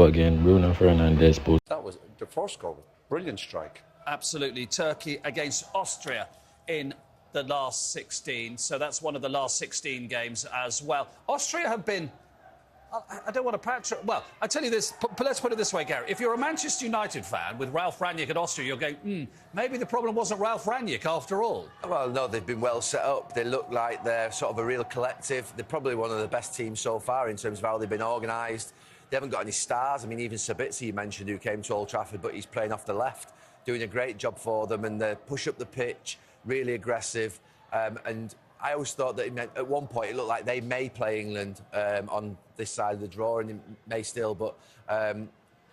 Again, Bruno Fernandes post. That was the first goal. Brilliant strike. Absolutely. Turkey against Austria in the last 16. So that's one of the last 16 games as well. Austria have been... I don't want to patch... Well, I tell you this, let's put it this way, Gary. If you're a Manchester United fan with Ralf Rangnick at Austria, you're going, maybe the problem wasn't Ralf Rangnick after all. Well, no, they've been well set up. They look like they're sort of a real collective. They're probably one of the best teams so far in terms of how they've been organised. They haven't got any stars. I mean, even Sabitzer, you mentioned, who came to Old Trafford, but he's playing off the left, doing a great job for them, and they push up the pitch, really aggressive. And I always thought that at one point it looked like they may play England on this side of the draw, and it may still, but I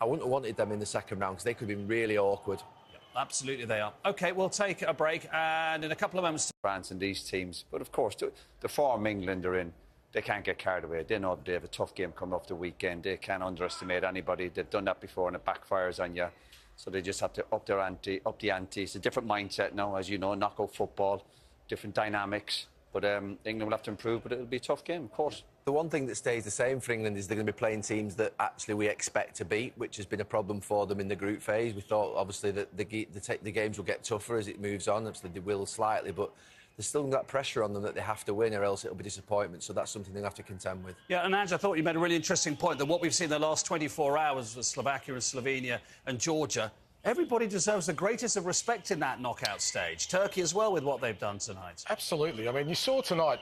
wouldn't have wanted them in the second round because they could have been really awkward. Yeah, absolutely they are. OK, we'll take a break, and in a couple of moments... France and these teams, but of course, the form England are in, they can't get carried away. They know they have a tough game coming off the weekend. They can't underestimate anybody. They've done that before and it backfires on you. So they just have to up the ante. It's a different mindset now, as you know, knockout football, different dynamics. But England will have to improve, but it'll be a tough game, of course. The one thing that stays the same for England is they're going to be playing teams that actually we expect to beat, which has been a problem for them in the group phase. We thought, obviously, that the games will get tougher as it moves on. Obviously, they will slightly, but there's still that pressure on them that they have to win or else it'll be disappointment. So that's something they'll have to contend with. Yeah, and Ange, I thought you made a really interesting point that what we've seen in the last 24 hours with Slovakia and Slovenia and Georgia, everybody deserves the greatest of respect in that knockout stage. Turkey as well with what they've done tonight. Absolutely. I mean, you saw tonight,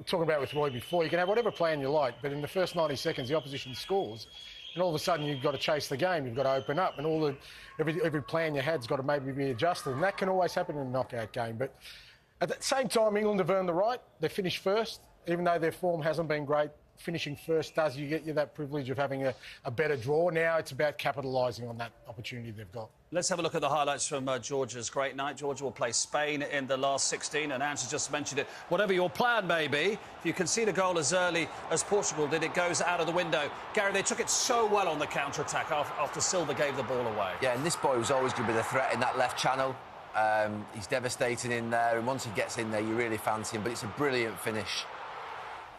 talking about with Roy before, you can have whatever plan you like, but in the first 90 seconds, the opposition scores, and all of a sudden you've got to chase the game, you've got to open up, and every plan you had's got to maybe be adjusted, and that can always happen in a knockout game. But at the same time, England have earned the right. They finished first, even though their form hasn't been great. Finishing first does get you that privilege of having a better draw. Now it's about capitalising on that opportunity they've got. Let's have a look at the highlights from Georgia's great night. Georgia will play Spain in the last 16, and Ange just mentioned it. Whatever your plan may be, if you concede a goal as early as Portugal did, it goes out of the window. Gary, they took it so well on the counter-attack after Silva gave the ball away. Yeah, and this boy was always going to be the threat in that left channel. He's devastating in there, and once he gets in there, you really fancy him. But it's a brilliant finish.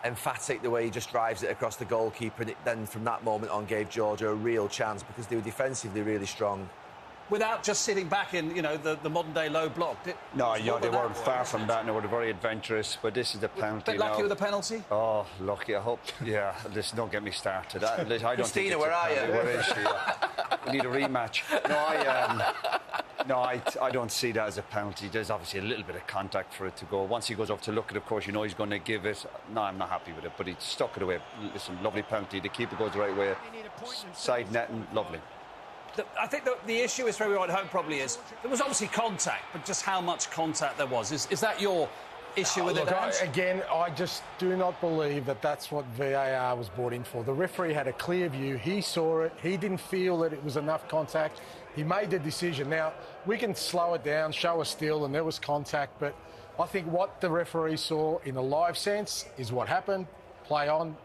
Emphatic the way he just drives it across the goalkeeper, and it then from that moment on gave Georgia a real chance because they were defensively really strong. Without just sitting back in, you know, the modern-day low block. No, they weren't far from that, and they were very adventurous, but this is the penalty. Bit lucky with the penalty? Oh, lucky, I hope. Yeah, listen, don't get me started. I don't Christina, think where are you? Where is she? We need a rematch. No, I don't see that as a penalty. There's obviously a little bit of contact for it to go. Once he goes up to look at it, of course, you know he's going to give it. No, I'm not happy with it, but he stuck it away. Listen, lovely penalty. The keeper goes the right way. Side netting, lovely. I think the issue is for everyone at home probably is there was obviously contact, but just how much contact there was. Is that your issue with it, Again, I just do not believe that that's what VAR was brought in for. The referee had a clear view. He saw it. He didn't feel that it was enough contact. He made the decision. Now, we can slow it down, show a still, and there was contact, but I think what the referee saw in a live sense is what happened. Play on.